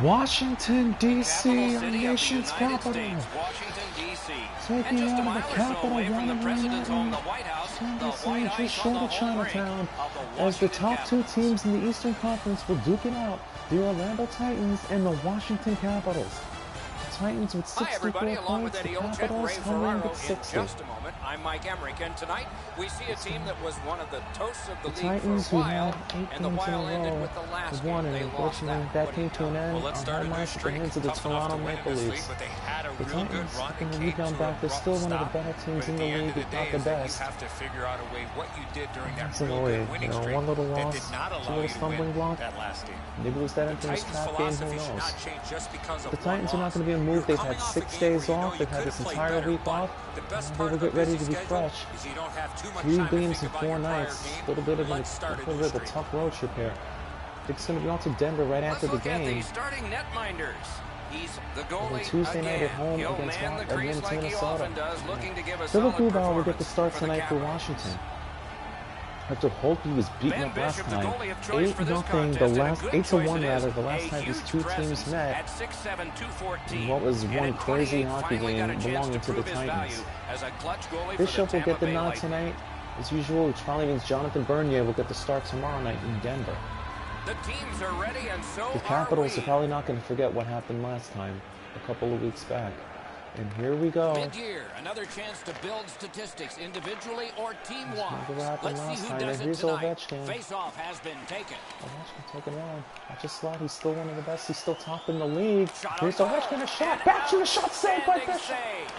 Washington, D.C., our nation's capital. Taking out of the capital, running just short of Chinatown, as the top two teams in the Eastern Conference will duke it out, the Orlando Titans and the Washington Capitals. The Titans with 64 points, the Capitals hovering with 60. Just a moment. I'm Mike Emmerich, and tonight we see a team that was one of the toasts of the league Titans, for a while, who had 8 and the games in a while ended row, with the last have won, game. and They lost unfortunately that came to an end. Well, let's start a new streak. Hands of the Toronto Maple Leafs. But they had a The real good Titans, run in and the came rebound to a back, they're rough still one of the stop. better teams in the league, if not the best. You have to figure out a way what you did during that So, real good winning streak one little that loss, did not two allow little you to stumbling win block. that last game. Maybe it was that infamous Titans' trap game, who philosophy should knows? not change just because of The one Titans are not loss. going to be a move. They've had Coming off 6 a game days where you know off. you They've had could this have played entire better, week but off. the best They part will of get a ready busy to be schedule fresh. is you don't have too much 3 time to games think in about 4 your prior nights. game. A little bit of Let's start a new a streak. tough road trip here. It's going to be on to Denver right after the Let's look at game. the starting netminders. He's the And goalie Tuesday night again. at home He'll against man the crease Edmonton, like he Minnesota. often does, looking to give a Philip solid Grubauer will get the performance start for the tonight for Capitals. Washington. After Holtby was beaten Ben up last Bishop, the time, goalie of choice for this 8-0, contest, the and a last good 8-1 choice it rather, is. the last A time these huge two presence teams met. at 6'7", 214. What was And one at crazy 28, hockey finally got a game chance belonging to the prove his Titans. value as a clutch goalie for Bishop the will get the Tampa Bay nod Lightning. tonight, as usual, which probably means Jonathan Bernier will get the start tomorrow night in Denver. The teams are ready, and so The Capitals are are probably not going to forget what happened last time, a couple of weeks back. And here we go. Mid-year, another chance to build statistics individually or team-wise. Remember what happened Let's see last who time. does And it here's tonight. Ovechkin. Face-off has been taken. Ovechkin taking on. Watch his slot. He's still one of the best. He's still top in the league. Shot Here's on goal. Ovechkin, a shot. And Back to the shot. Saved by outstanding Bishop. save.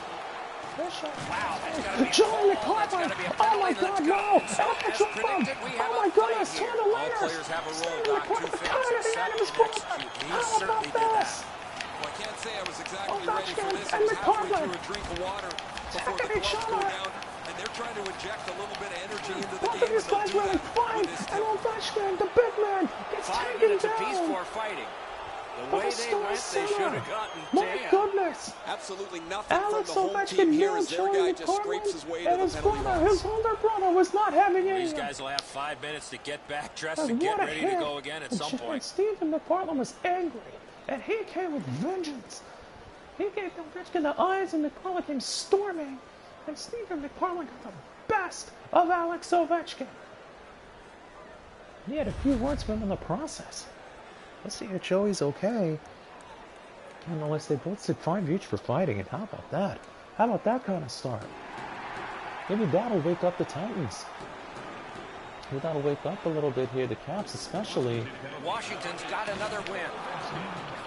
Bishop. Wow, that's gotta be a Joey goal. That's McCarthy. gotta be a Oh penalty. my Let's God, go. no. So, as predicted, we have Oh my a fight goodness. here. Turn the All leaders. players have a role. Stanley Don, two McCarthy things: cutting it accept out of his and glove. execute. He How certainly about did this? that. Well, I can't say I was exactly Ovechkin ready for this. I and was halfway McCarthy. through a drink of water before the Taking each gloves go other. down, and they're trying to inject a little bit of energy into the Both of game, these and they'll guys do really that fight. with this And team. Ovechkin, the big man, gets 5 taken minutes apiece down. for fighting. The By way a they star went, they should center. have gotten My 10. goodness. Absolutely nothing Alex from the home Ovechkin team here nailed as their Joey guy just McCarthy, scrapes his way to and the his penalty brother, box. his older brother, was not having any These of it. guys will have 5 minutes to get back dressed And and get what a ready hit. to go again at some And point. Stephen McPartland was angry, and he came with vengeance. He gave Ovechkin the eyes, and McPartland came storming, and Stephen McPartland got the best of Alex Ovechkin. He had a few words with him in the process. Let's see if Joey's okay. Nonetheless, they both said 5 each for fighting, and how about that? How about that kind of start? Maybe that'll wake up the Titans. Maybe that'll wake up a little bit here, the Caps especially. Washington's got another win.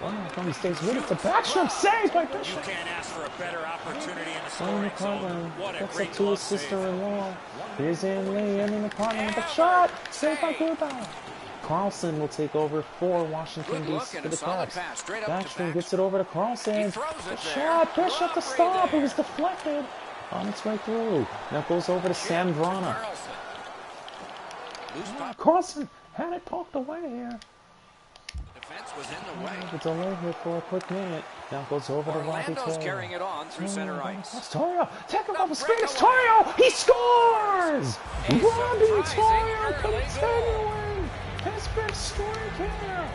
Oh, he stays with it. The backstrom saved by You Bishop. can't ask for a better opportunity in the Stanley scoring zone. McCartland What a gets great up to his glove save. sister-in-law. Here's Ann Lee, and then McCartland with a shot. Saved by Grubauer. Carlson will take over for Washington, Good look D.C. and for a the solid Caps. pass straight up to Backstrom Backstrom. gets it over to Carlson. He throws it The there. shot. Bishop to Robbery stop. It there. was deflected. On its way through. Now it goes over to Sam Vrana. Carlson. Loose puck. Carlson had it poked away here. The defense was in the way. The delay here for a quick minute. Now it goes over to Robbie Orlando's Torrio. carrying it on through center ice. That's Torrio. Take him off the screen. It's Torrio. He scores! Robbie Torrio continuing his big streak here.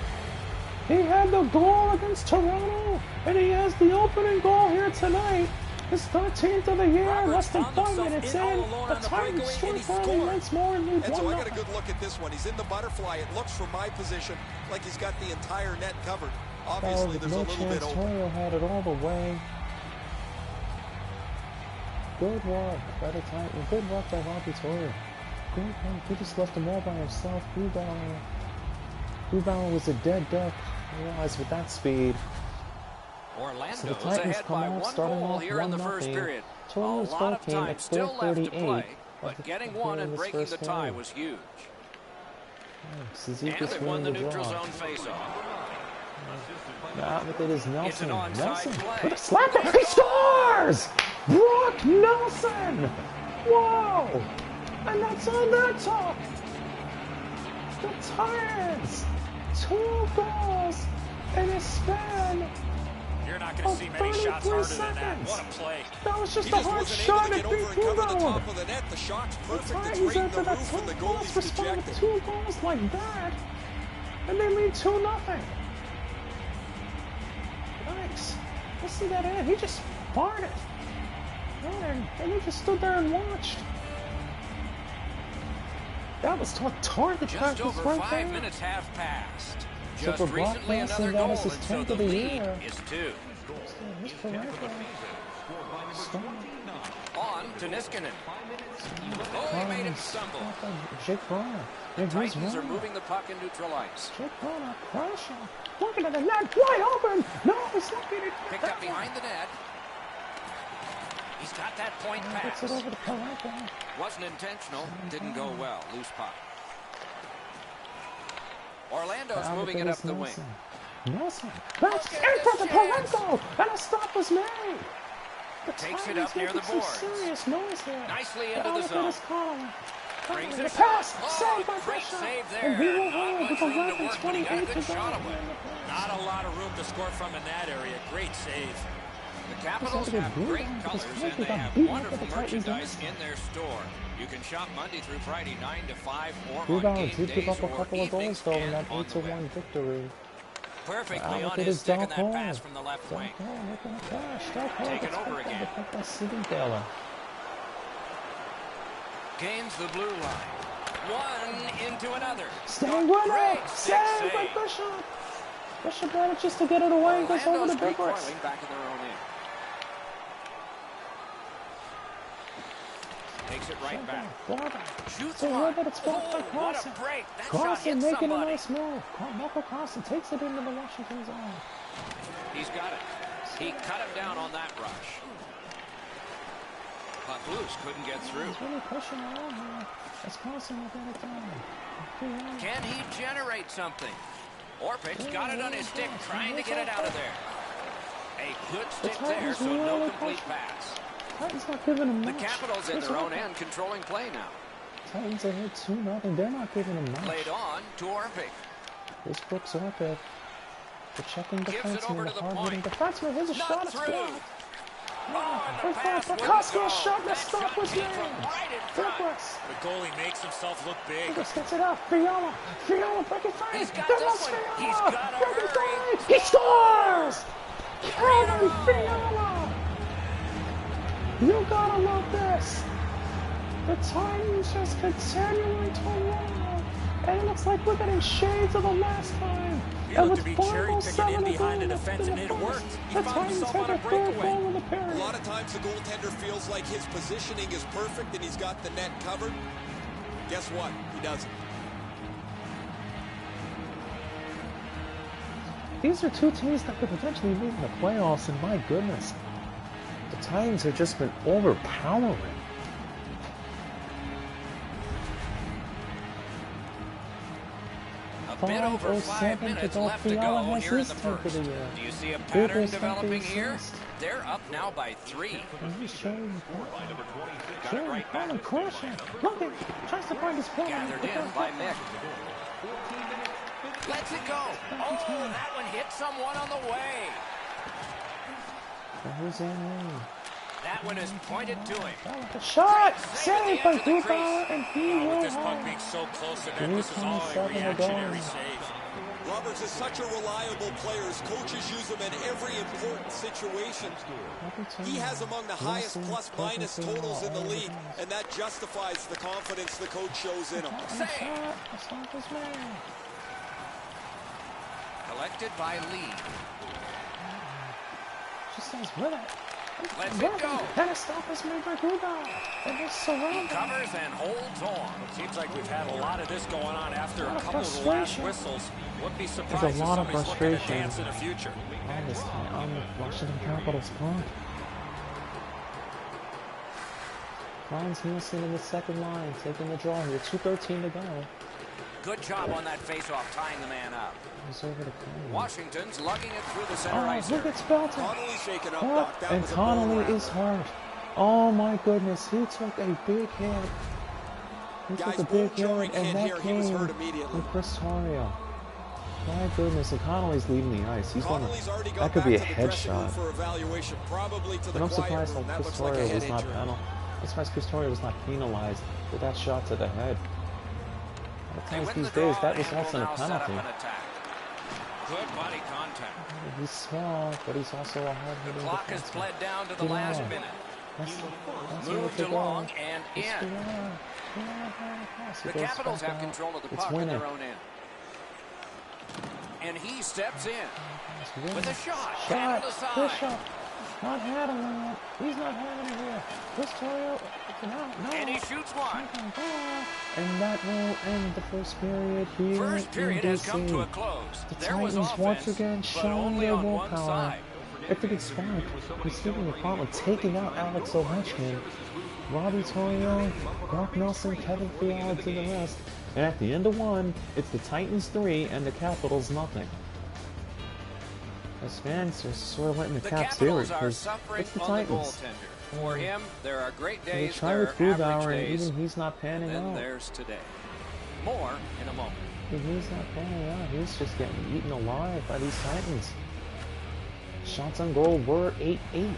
He had the goal against Toronto, and he has the opening goal here tonight. His 13th of the year, less than 5 minutes in. The Titans streak early once more and lead And so I got a 1-0. good look at this one. He's in the butterfly. It looks from my position like he's got the entire net covered. Obviously, there's a no little bit chance. open. Torrio had it all the way. Good work by the Titans. Good work by Robbie Torrio. Good work. He just left him all by himself. Grubauer was a dead duck. I realize with that speed. So the Orlando's Titans ahead come by out, one starting goal off here in the 1-0. first period. A Torrio's lot goal of came time at still left to 4:38 play, of but getting one in and this breaking the first tie period. was huge. And Zizekas they won the winning neutral draw. zone faceoff. Now with it is Nelson. an onside Nelson play. with a slap. He scores! Brock Nelson! Whoa! And that's all that took. The Titans, 2 goals in a span. You're not going to see many shots 33 harder than that. seconds. What a play. That was just He a just hard wasn't shot able to at get Pete over and cover the Grubauer. top of the net. The shot's The perfect. It's Titans reading after the that roof, and the 10 plus goalie's respond with dejected. 2 goals like that. And they lead 2-0. Yikes! Listen to that in. He just farted. And he just stood there and watched. That was target Just practice over right 5 there. minutes have passed. So Just for Brock recently Lesnar, another that goal, was and his so 10th the of the lead year. is 2. He's Parenko. On to Niskanen. Oh, he made him stumble. Jake Brunner. And he's Titans are running. moving the puck in neutral ice. Jake Brunner crashing. Looking at the net, wide open. No, he's not getting it. Picked up behind the net. He's got that point Gets pass. it over to Parenko. Wasn't intentional. Didn't go well. Loose puck. Orlando's moving it up the wing. Nelson. That's in front of Parenko. And a stop was made. The Takes it Titans up near the making some boards. serious noise here. Nicely into And the look at zone. his Connolly. Brings The it pass. back. Saved by Great Bishop. save And he there. will Not hold much with room to 11:28 work, but he got a to good go. shot away. Not a lot of room to score from in that area. Great save. The Capitals have great colors and they have wonderful merchandise in their store. You can shop Monday through Friday 9 to 5 or on Rebound game did give days up a or couple of goals evenings though in and that on the 8-1 web. victory. Perfectly Look on at his stick Doc in that Hall. pass from the left wing. Doc Hall looking at cash. Doc Hall Taken gets over picked up. again. Picked by Sidney Taylor. Gains the blue line. One into another. Staying with Great it. stick Saved by save. Bishop. Bishop manages to get it away and goes over Orlando's the big bricks. recoiling back in their own end. Takes it right back. Shoots So one. but it's blocked by Oh, what Carlson. a break. That shot Carlson hit making a somebody. nice move. Michael Carlson takes it into the Washington zone. He's got it. He cut him down on that rush. Puck loose, couldn't get through. He's really pushing around here. As Carlson will get it done. Can he generate something? Orpik's got it on his stick, trying to get it out of there. A good stick there, so no complete pass. Titans not giving him much. The Capitals in their own end, controlling play now. Titans ahead 2-0. They're not giving him much. Played on to Orpik. This Brooks Orpik. The checking defenseman, over the to the hard-hitting point. defenseman. Here's a Not shot. It's through. blocked. Oh, and the pass wouldn't Koski's go. shot and the That stop shot was came made. from right in front. Brooks. The goalie makes himself look big. Brooks gets it up. Fiala. Fiala breaking free. He's got There this goes one. Fiala. He's gotta Breaking hurry. free. He scores. Kevin Fiala. You gotta love this. The Titans just continuing to roll. And it looks like we're getting shades of the last time. He And looked with to be cherry-picking 5:07 in to behind go the defense, in and it first, worked. He the found Titans himself have on a the third breakaway. goal of the A period. lot of times the goaltender feels like his positioning is perfect and he's got the net covered. Guess what? He doesn't. These are two teams that could potentially be in the playoffs, and my goodness, the Titans have just been overpowering. A bit over 5 minutes left to go here in the first. Do you see a pattern developing here? They're up now by 3. And he's showing Got it right back. crushing. Looking, tries to find his point. Gathered in by Mick. Lets it go. Oh, that one hit someone on the way. Who's in? That one is pointed to him. The shot! Save at the Saved by edge of the Grubauer, crease. and he With will this puck have. being so close to net, this is all a 3:27 to reactionary go. save. Roberts is such a reliable player. His coaches use him in every important situation. He has among the highest plus-minus totals in the league, and that justifies the confidence the coach shows in him. Save. The stop is made. Collected by Lee. She stays with it. Lets it go. And a stop is made by Grubauer. And it's surrounded. Covers and holds on. Seems like we've had a lot of this going on after a lot of couple of the last frustration. whistles. Wouldn't be There's surprised a if lot of somebody's looking to frustration. dance in the future. On this time, on the Washington Capitals front. Ryan's Nielsen in the second line, taking the draw here. 2:13 to go. Good job on that face-off, tying the man up. He's over to Connolly. Washington's lugging it through the center Oh, ice. look at Spelton. Connolly shaken up, What? Doc. That And was a Connolly blown is hurt. Oh my goodness, he took a big hit. He Guys, took a bone big jarring hit, hit and here. that He was came hurt immediately. with Chris Torrio. My goodness, and Connolly's leaving the ice. He's gonna, Connolly's already that gone could back be a to the dressing room headshot. for evaluation, probably to the But I'm quiet surprised room. that That Chris looks like a Torrio head was not injury. penalized. I'm surprised Chris Torrio was not penalized with that shot to the head. A lot of They times win these the draw, days, that and results in will a now set up penalty. an attack. Good body contact. He's small, but he's also a hard-hitting The clock has defenseman. bled down to the Get last on. minute. That's Moved what along and Just in. get on. The Capitals have control of the puck in their own end. And he steps in with a shot. Handled aside. Bishop. Not handling it. He's not having it here. This Toyo. No. And he shoots one. And that will end the first period here. First period in has come to a DC. close. The There was Titans once offense, again but showing only their on one willpower. side. After the spark, receiving the problem, taking out Alex Ovechkin, Robbie Toyo, Brock Nelson, Kevin Fiala to the rest. And at the end of one, it's the Titans 3 and the Capitals nothing. As fans are sort of letting the The Caps do it Capitals are because suffering it's the on the Titans. goaltender. For him, there are great They days, try there with are average Grubauer, and days, even he's not panning and then out. there's today. More in a moment. He's not panning out. He's just getting eaten alive by these Titans. Shots on goal were 8-8 in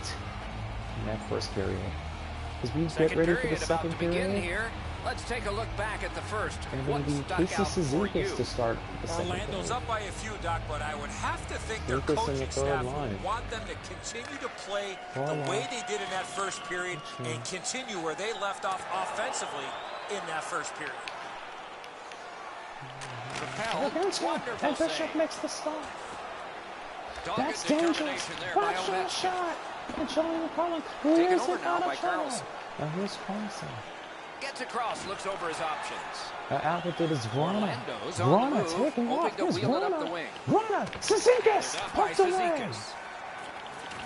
that first period. As we get Second ready for period the about second to begin period, here. Let's take a look back at the first. and What it'll be stuck Casey out for you? Suzuki to start the second Orlando's period. up by a few, Doc, but I would have to think their Lucas in the coaching third staff line. would want them to continue to play Third the way line. they did in that first period and continue where they left off offensively in that first period. Propelled. Wonderful and Bishop save. makes the stop. Dogged That's dangerous. determination there by Watch that Ovechkin. shot. And Johnny McCollum Taken clears over it now out by of trouble. Carlson. Now here's Carlson. Gets across, looks over his options. Out with it is Vrana. Orlando's on the Vrana move, taking hoping off. to Here's wheel it up Vrana. the wing. Vrana. Cizikas. Up by Pucked away. Cizikas.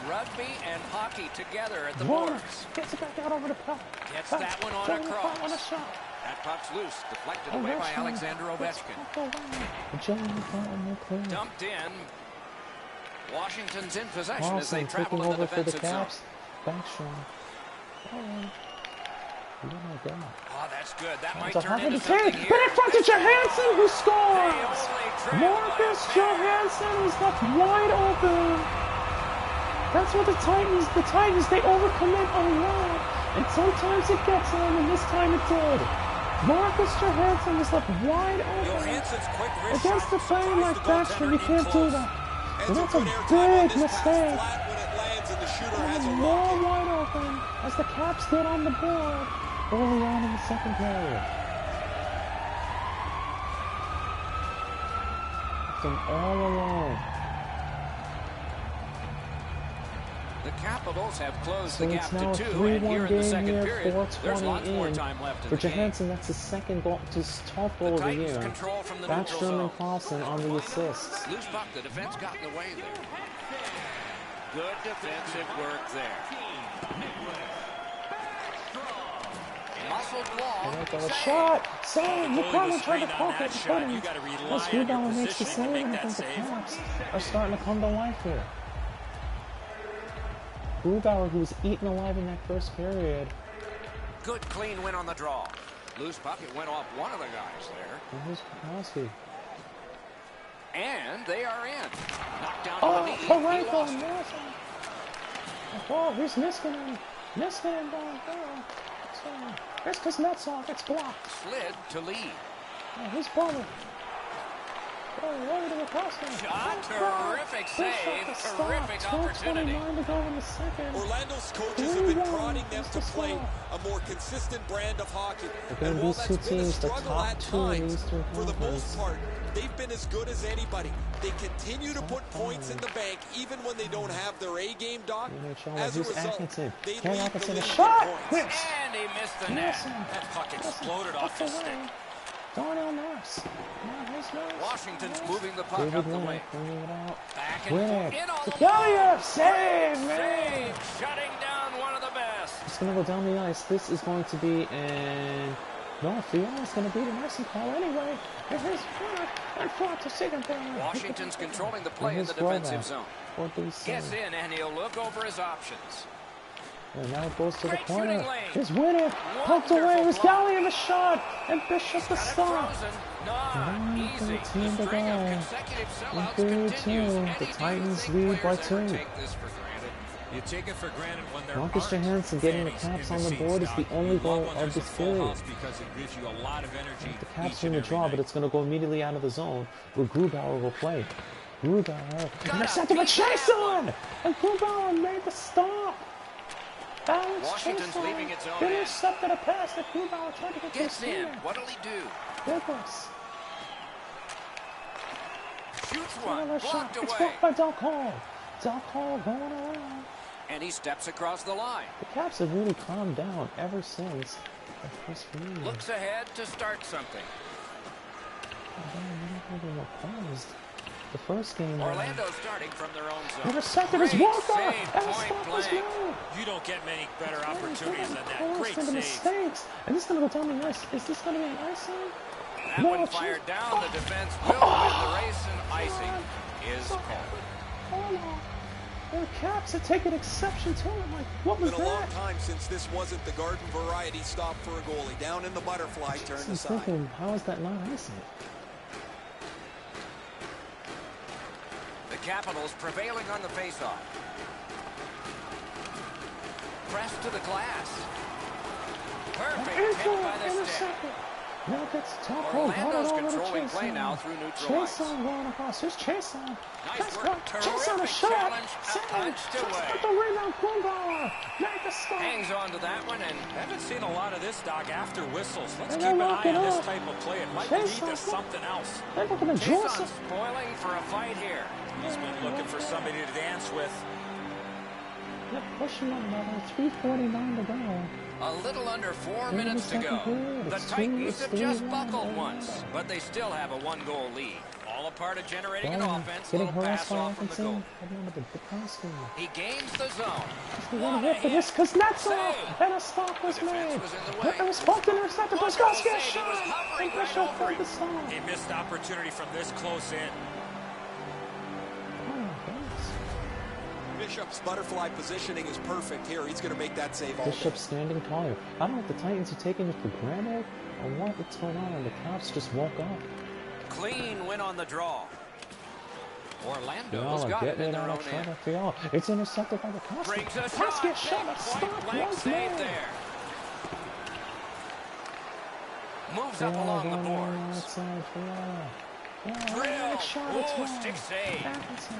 Rugby and hockey together at the Vrana boards. gets it back out over the puck. Gets that one on Johnny across. McCollum on a shot. That puck's loose, deflected away by Alexander Ovechkin. Johnny McCollum will clear. Dumped in. Washington's in possession as Carlson they travel taking in the over for the defensive zone. Caps. Backstrom. Oh my God. Oh, that's good. That might It's a turn hard into to take, something but here. in front of Johansson, who scores! They only trail Marcus by a pair. Johansson is left wide open. That's what the Titans, they overcommit a lot, and sometimes it gets them, and this time it did. Marcus Johansson was left wide open. Johansson's quick wrist Against shot the player surprised like the goaltender Backstrom, you in can't do close. that. And And that's good a airtime on big this pass, mistake. flat when it lands, and the shooter has a And look. more wide open as the Caps get on the board early on in the second period. Left them all alone. The Capitals have closed So the it's gap now a to 2, and 3-1 here in the game second here, period, there's 4:20 lots more in. time left in For the game. Johansson, that's his second goal, his 12th goal The of the Titans year. control from the neutral Backstrom zone. and Carlson on the assists. Loose puck, the defense got in the way there. Good defensive work there. Muscled wall. And they got a Save. shot. Save. Goalie was McCollum tried to screened on poke that it, shot. but You gotta rely Plus, on your Grubauer makes the positioning to save, make and I that think the save. Caps are starting to come to life here. Grubauer, who was eaten alive in that first period. Good clean win on the draw. Loose puck, it went off one of the guys there. And here's Pavelski. And they are in. Knocked down Oh, to the knee. He Parayko, lost it. Nelson. Oh, here's Niskanen. Niskanen down there. Here's Kuznetsov. It's blocked. Slid to lead. Oh, here's Bowman. Oh, over to the Costa. Shot, terrific save, terrific opportunity. 12:29 to go in the second. Orlando's coaches have been prodding them to play a more consistent brand of hockey. Again, And while these that's two been a teams, the struggle top at two in the times, Eastern for the most Conference. part, they've been as good as anybody. They continue to put points in the bank even when they don't have their A-game, Doc. As a Here's result, Atkinson. they Ken lead the Atkinson, a league in shot. points. Yes. And he missed the net. Nelson. That puck exploded Nelson, off the pucked stick. away. Darnell Nurse. Now here's Nurse. Washington's Nurse. moving the puck David up the Winnick wing. bringing it out. Back and forth. Winnick. In on To the Kellier. wall. Save, man. Save. Shutting down one of the best. It's going to go down the ice. This is going to be an... No, Fiala's going to be the nursing call anyway. And here's Winnick. And fought to second there. Washington's controlling the play in here's the defensive Slovak. zone. For DC. Gets in, and he'll look over his options. And now it goes to the Great corner. shooting lane. Here's Winnick. Poked away. Wonderful It was block. Kelly in the shot. And Bishop the Got it stop. frozen. Not easy. The 9:13 to string of go. consecutive In sellouts period continues. two, Any the do you Titans think lead by players ever 2. take this for granted? You take it for granted when there Marcus aren't Johansson getting the fans Caps in on the seats, board is Doc. the only You goal love when of there's this a full period. house because it gives you a lot of energy The Caps each are in and the every draw, night. but it's going to go immediately out of the zone where Grubauer will play. Grubauer intercepted by Chason! And Grubauer made the stop! Alex Washington's Chason leaving its own end. intercepted a pass that Grubauer tried to get to his Gets in. teammate. What'll he do? Douglas. Shoots one. Another shot. Blocked It's away. blocked by Del Cole. Del Cole going around. And he steps across the line. The Caps have really calmed down ever since the first game. Looks ahead to start something. The first game. Orlando starting from their own zone. Intercepted his Great Walker, save, and the point stop was blank. made. You don't get many better opportunities than that. Great The save. mistakes. And this is going to go down the ice. Is this going to be an icing? That No, one it's fired just- down. The defense will win the race, and icing is called. Hold on. The Caps have taken exception to it. Like, what was Been a long that? time since this wasn't the garden variety stop for a goalie. Down in the butterfly, turned I'm aside. thinking, how is that not icing? The Capitals prevailing on the faceoff. Press to the glass. Perfect hit by the stick. Intercepted. Now gets Del Cole. Orlando's controlling play now through neutral ice. Chason going across. Here's Chason. Nice work. Chason a Terrific shot. challenge. Save. Punched Just away. got the rebound. Grubauer. Make the stop. Hangs on to that one, and Haven't seen a lot of this, Doc, after whistles. Let's And keep an they're locking eye on this up. type of play. It might Chase lead to on. something else. They're looking to draw Jason's some. spoiling for a fight here. He's been looking for somebody to dance with. They're pushing them another 3:49 to go. A little under 4 Into the minutes to go. second period. The It's Titans have just 3-1. buckled once, but they still have a one-goal lead. All a part of generating an Ball offense. getting Little harassed pass by off from the goal. Atkinson. Heading over the pass field. He gains the zone. They What want a to hit for hit. this Kuznetsov, Save. and a stop was The defense made. was in the But way. it was fucked intercepted. Almost Brzezowski saved. a He shot. was hovering And right Bishop over for it. the stop. A missed opportunity from this close in. Oh my goodness. Bishop's butterfly positioning is perfect here. He's going to make that save all Bishop day. standing taller. I don't know if the Titans are taking it for granted or what's going on. The Caps just woke up. Clean win on the draw. Orlando's Y'all are got it getting in it their out own of end. trouble for y'all. It's intercepted by the Caps. Brings a Caps shot. get shot. A Point stop blank was save made. there. Moves up along the boards. Outside for y'all. Yeah, Drill. shot. Oh, It's wide. stick save. Atkinson.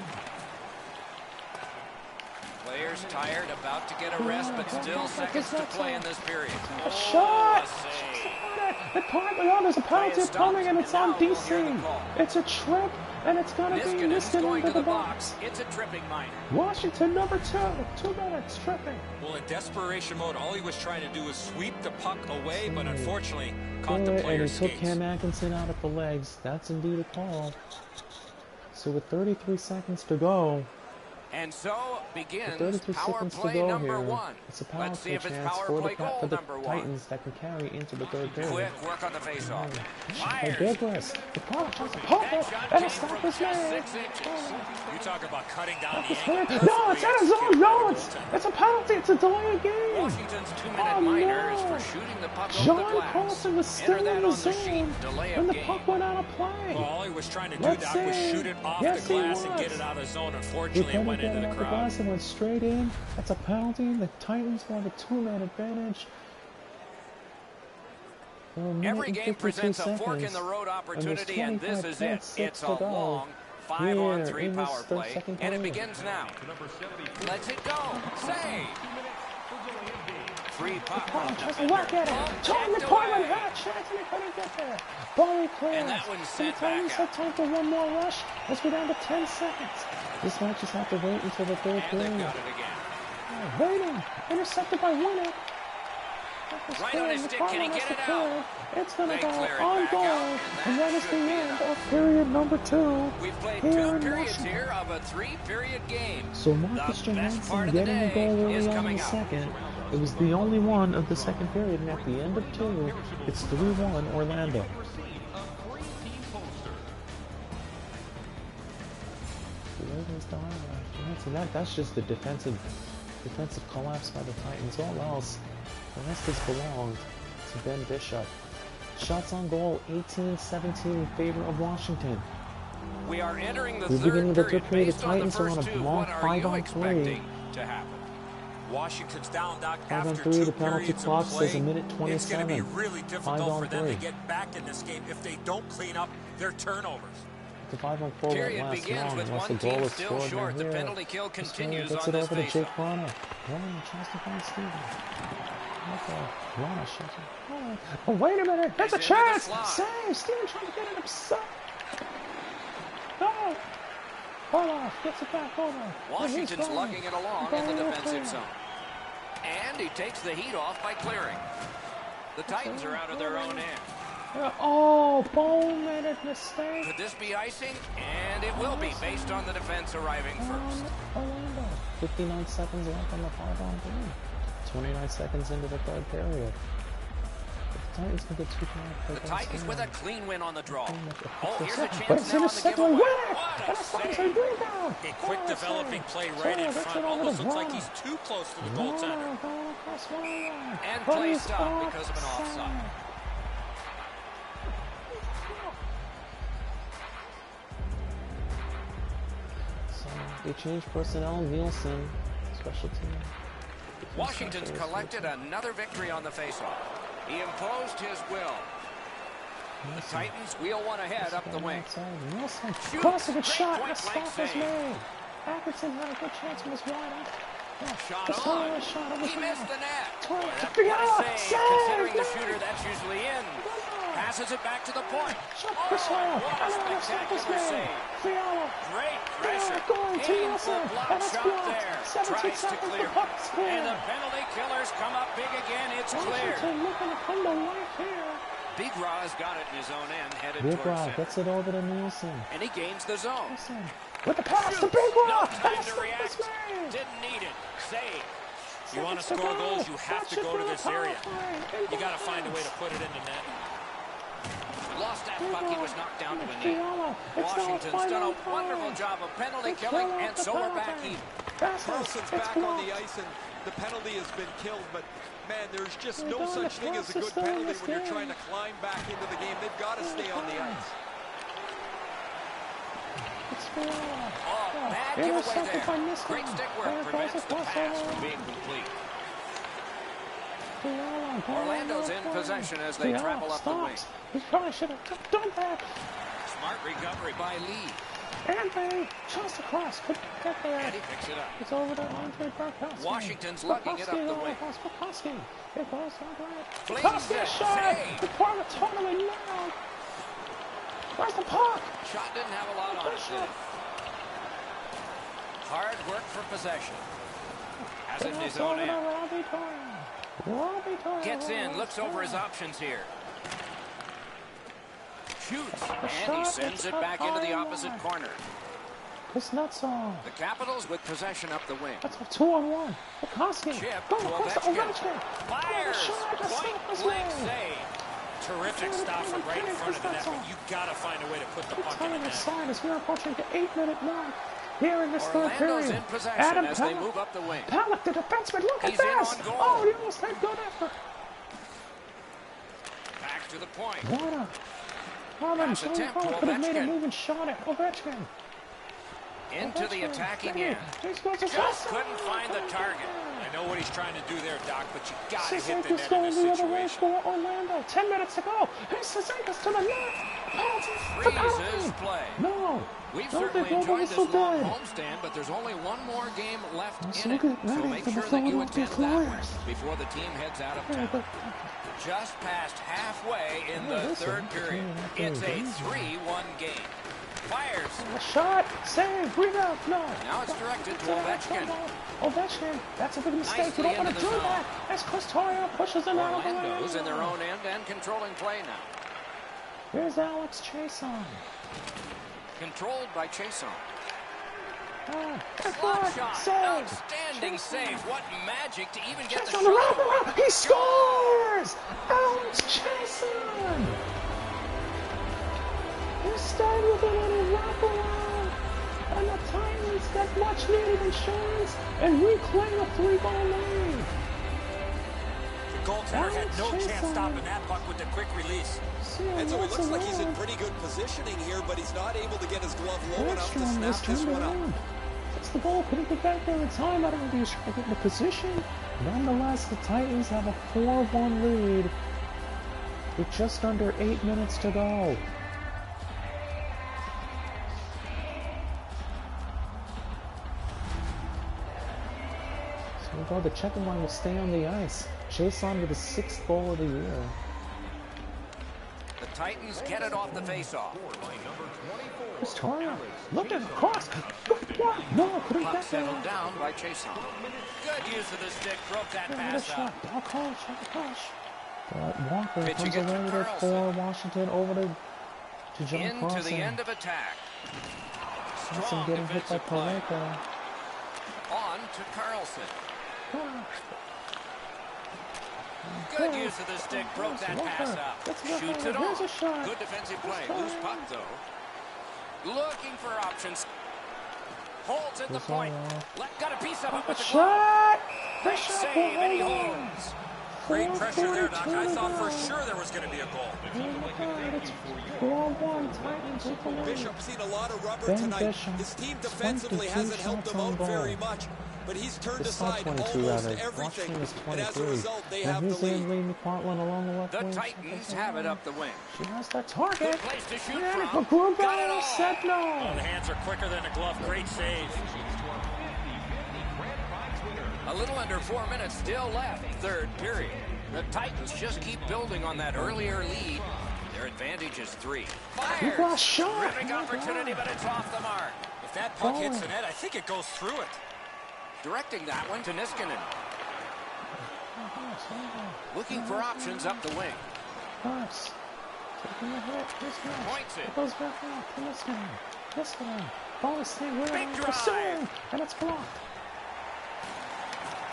Players tired, about to get a rest, but still seconds to play in this period. A shot! A save. The penalty, oh, there's a penalty Play is coming and it's on stopped, and now we'll hear DC. the call. It's a trip and it's gonna be Niskanen's listed going into to the the box. box. It's a tripping minor. Washington number 2 minutes tripping. Well, in desperation mode, all he was trying to do was sweep the puck away, but unfortunately caught the And he player's took skates. Cam Atkinson out at the legs. That's indeed a call. So with 33 seconds to go, And so begins 32 power seconds to play go number here. one. It's a power Let's see play if it's chance power for play the goal number one. Titans that can carry into the third period. Quick work on the faceoff. By Fires. Douglas. The ball has a That pocket shot and came a stop from is just made. 6 inches. You talk about cutting down the It's angle. clear. No, it's out of zone. No, it's a penalty. It's a delay of game. Washington's 2-minute Oh, minor is no. for shooting the puck over the John glass. Carlson was Enter still that in the on the sheet. zone Delay when of the game. puck went out of play. Well, all he was trying to do, Let's Doc, was see. shoot it off Yes, the he glass and was. get it out of zone. He Unfortunately, it couldn't went get into it the out the crowd. glass and went straight in. That's a penalty. The Titans want a 2-man advantage. For a minute Every and game 52 presents a seconds. fork-in-the-road opportunity, and this is it. 25.6 It's a to go. long Here 5-on-3 in this power third- play, second and it period. begins now. Lets it go. Save. Free puck. Oh, just look at it. John McCormick had a chance and he couldn't get there. Ball clears. And that one's The set Titans back have out. time for one more rush. Let's go down to 10 seconds. This might just have to wait until the third And they've period. got it again. Waiting. Intercepted by Winnick. Right on his stick. Can he get it out? It's going to They go clear it on back goal. out, And that is should the be end enough. of period number 2. We've played Here 2 in periods Washington. here of a 3-period game. So The Marcus best Johansson part of the getting a day goal early is on in coming the out. second. It was the only one of the second period, and at the end of 2, it's 3-1 Orlando. That's just the defensive collapse by the Titans. All else, the rest has belonged to Ben Bishop. Shots on goal, 18-17 in favor of Washington. We are entering the We're beginning third the period. third period. Based The on the Titans are on first a 2, long what are you 5-on-3. expecting to happen? Washington's down, Doc, 5 on after 3, 2 the penalty periods clock of play. says a minute It's going to 27. be really 5 difficult on for them to 3. get back in this game if they don't clean up their turnovers. the 5-on-4 won't Period last begins long with unless one the goal team is still scored short. The here. penalty kill continues Gets on it this over to Jake faceoff. Brana. Brana tries to find Steven. Okay, Brana shuts it. Oh, wait a minute! That's a He's into the chance! slot. Save! Steven trying to get it himself! No! Hold gets it back over. Washington's lugging it along in the defensive zone. And he takes the heat off by clearing. The Titans are out of their own end. Oh, bone-minute mistake. Could this be icing? And it will be, based on the defense arriving first. Orlando. 59 seconds left on the 5-on-3. 29 seconds into the third period. The Titans can get 2 points. The Titans with a clean win on the draw. Oh, here's a Wait, chance now on the giveaway. What a save. A quick developing play right in front. Almost looks like he's too close to the goaltender. And play stopped because of an offside. So they changed personnel. Nielsen, special team. Washington's collected another victory on the faceoff. He imposed his will. The Titans wheel one ahead up the wing. Nielsen, Shoots. cross of a Great shot, and a point-blank stop was save. made. Atkinson had a good chance when it was wide open. Shot Just on. a shot on the He missed the net. Torres. What Fiala, a save, save, considering the no. shooter that's usually in. Passes it back to the point. Shot Oh, Chris Hall. what a Another stop was spectacular made. save. Fiala. Great pressure. Going to Painful Nielsen. block And it's shot blocked. there. 17 Tries to seconds, clear. the puck's clear. And the penalty killers come up big again. It's cleared. Washington looking to come to life here. Big Ra's got it in his own end, headed Big towards Rob center. gets it over to Nielsen. And he gains the zone. Nielsen with the pass to Big No Rob. time to react. Didn't need it. Save. You want to score goals, you have to go to this area. You got to find a way to put it in the net. Lost that puck. He was knocked down to a knee. Washington's done a wonderful job of penalty killing, and so we're back even. Carlson's back on the ice, and the penalty has been killed, but man, there's just no such thing as a good penalty when you're trying to climb back into the game. They've got to stay on the ice. Oh, bad giveaway there. Great stick work prevents the pass from being complete. Orlando's in possession as they travel up the wing. He probably should have done that. Smart recovery by Lee. Anthony just across, couldn't get there. And he picks it up. It's over to Andre Barkowski. Washington's lugging it up the wing. Barkowski. It goes over. Flings Barkowski it. shot. Save. The corner totally loud. Where's the puck? Shot didn't have a lot on it, did it? Hard work for possession. Has it in his own end. Robbie Torres. Gets in, looks over his options here. Shoots, and he sends it back into the opposite corner. It's nuts on. The Capitals with possession up the wing. That's a 2-on-1. Barkowski. Chip Go to across to Ovechkin. Ovechkin. Fires! Point blank save. Terrific stop from right in front of the net, but you got to find a way to put the puck in the net. Sign as we're approaching the 8-minute mark here in this third Orlando's period. in possession Adam as they Pelech. move up the wing. Pelech, the defenseman, look He's at in this. on goal. Oh, he almost had good effort. Back to the point. What a... Robin, Pass attempt to could have made a Ovechkin. moving shot at Ovechkin. Into the attacking Hey, end. he scores a Just goal. couldn't find the target. I know what he's trying to do there, Doc, but you got to hit the Cizikas net in going this the other way situation. for Orlando. 10 minutes to go. Here's Cizikas to the net. Freezes play. No. We've Don't certainly think enjoyed Nobody's this so long good. homestand, but there's only one more game left Let's in look it. at So ready make for the sure that you Philadelphia attend that one Flyers. before the team heads out of Yeah, town. but Just past halfway in Yeah, the listen, third period. It's a 3-1 game. Fires. a shot, save, rebound, no. Now it's directed to Ovechkin. Ovechkin, that's a big mistake. You Nicely don't want into to the do zone. that. As Chris Torrio pushes him out of the way. Orlando's in their own end and controlling play now. Here's Alex Chason. Controlled by Chason. Good Slot shot. save. Outstanding save. What magic to even get the On the shot away. wraparound, he scores! Alex Chason! He started with a little wraparound, and the Titans get much needed insurance and reclaim a 3-goal lead. The goaltender had no chance stopping that puck with the quick release. And so it looks like he's in pretty good positioning here, but he's not able to get his glove low enough to snap this one up. That's the ball. Couldn't get back there in time. I don't know if he was trying to get in the position. Nonetheless, the Titans have a 4-1 lead with just under 8 minutes to go. So we go. The checking line will stay on the ice. Chason with his 6th goal of the year. The Titans get it off the faceoff. It's Torrio. Look at the cross. Good block. No, couldn't Puck get settled that. down by Chason. Good use of the stick. Broke that Get a pass shot. up. Ball call. Check the push. But Walker Pitching comes it to away with it for Carlson. Washington over to John Into Carlson. the end of attack. Carlson Strong getting hit by defensive play. Pareko. On to Carlson. Good use of the stick. Broke that pass up. Shoots it Here's a off. shot. Good defensive play. Loose puck, though. Looking for options. Holds at the point. Got a piece of it with the glove. Shot! The Great shot save, will and he hold on. holds. Great pressure there, Doc. I thought for 4:42 sure there was going to be a goal. Oh my God, it's 4-1. Titans with the lead. Bishop's seen a lot of rubber Ben tonight. Bishop, His team defensively 22 hasn't helped shots him on out goal. very much, but he's turned It's not aside 22 almost rather. everything. Washington is And as a 23. result, they And have here's the lead. Lee McPartland along the left The wing. Titans have it up the wing. She has that target. Good place to shoot Yeah, from. Pagurba Got it all. said Oh, no. the hands are quicker than a glove. Great save. A little under 4 minutes still left. Third period. The Titans just keep building on that earlier lead. Their advantage is 3. He Fires. got shot. Terrific Oh my opportunity, God. but it's off the mark. If that puck hits the net, I think it goes through it. Directing that one to Niskanen. Looking for options up the wing. Pass. Taking the hit. Points it. It goes back out to Niskanen. Niskanen. Ball is staying with Big him. drive. Pursuing. And it's blocked.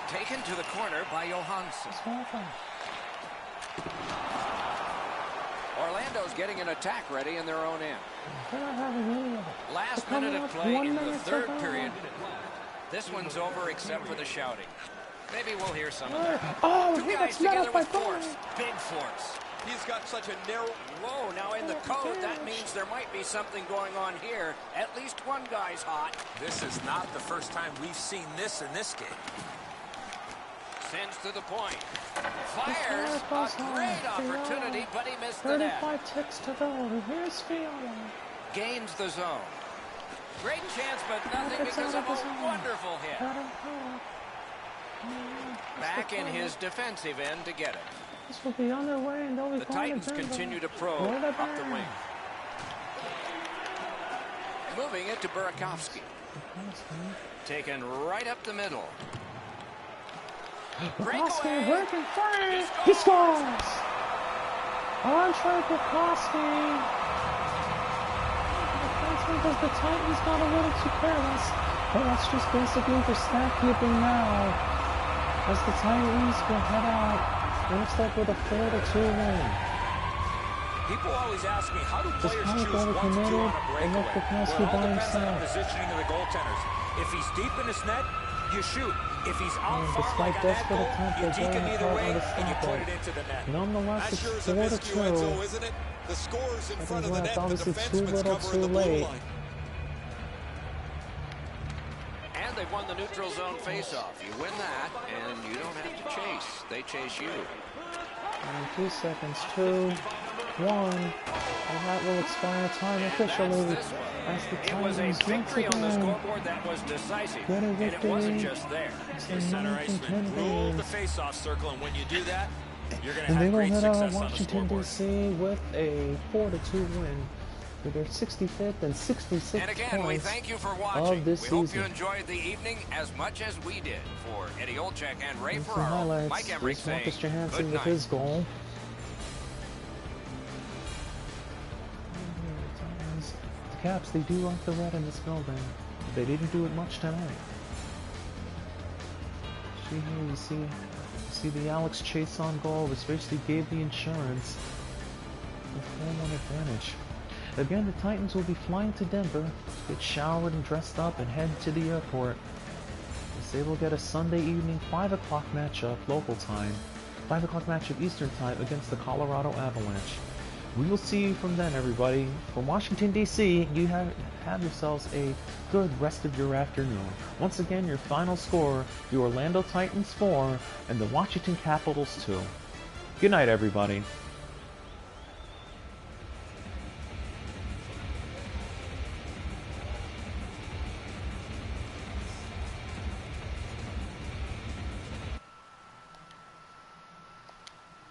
Taken to the corner by Johansson. It's Walker. Orlando's getting an attack ready in their own end. They're not having any of it. Last They're minute coming of up play 1 in the minute to third go. period. This one's over except for the shouting. Maybe we'll hear some of Where? that. Oh, Two he guys gets met together up by with force. Thorne. Big force. He's got such a narrow... Whoa, now in the code, that means there might be something going on here. At least one guy's hot. This is not the first time we've seen this in this game. Sends to the point. Fires. A great opportunity, but he missed the net. 35 ticks to go. Here's Fiala. Gains the zone. Great chance, but nothing It's because out of of the a zone. wonderful hit. Got him caught. Back in his defensive end to get it. This will be on their way, and they'll be The going Titans Denver. continue to probe Roll that up the back. wing. Moving it to Burakovsky. Taken right up the middle. Bukowski Breakaway. working free. He scores! Andre Bukowski. Because the Titans got a little too careless. But that's just basically for stat keeping now. As the Titans will head out. It looks like with a 4-2 win. People always ask me, how do players how choose goal 1 to 2 committed on a and let breakaway? Bukowski Well, it all by depends on the himself. positioning of the goaltenders. If he's deep in his net, you shoot. If he's out far despite like on that desperate goal, attempt, you they're deke him going either hard way on the and you stop put it. it into the net. Nonetheless, That it's sure is a miscue, 4-2. Enzo, isn't it? The score's in front of the left, net, the obviously too defenseman's little, covering too the blue late. line. And they've won the neutral zone faceoff. You win that, and you don't have to chase. They chase you. And 2 seconds, 2, 1, and that will expire time officially. That's this one. As the It was a Titans once victory on the again scoreboard that was decisive, get a and it wasn't victory. just there. It's Your a center 9 from iceman 10 ruled the games. face-off circle, and when you do that, you're going to And they have will great head out success of on the Washington, scoreboard. D.C. with a 4-2 win for their 65th and 66th And again, we points thank you for watching. this We hope you season. enjoyed the evening as much as we did. For Eddie Olczyk and Ray And some Ferraro, highlights, Mike Emmerich here's saying Marcus Johansson good with night. his goal. The Caps, they do like the red in this building. They didn't do it much tonight. See here, you see the Alex Chason goal, which basically gave the insurance a 4-1 advantage. Again, the Titans will be flying to Denver, get showered and dressed up, and head to the airport. As they will get a Sunday evening 5 o'clock matchup, local time, 5 o'clock matchup Eastern time against the Colorado Avalanche. We will see you from then, everybody. From Washington, D.C., you have yourselves a good rest of your afternoon. Once again, your final score, the Orlando Titans 4 and the Washington Capitals 2. Good night, everybody.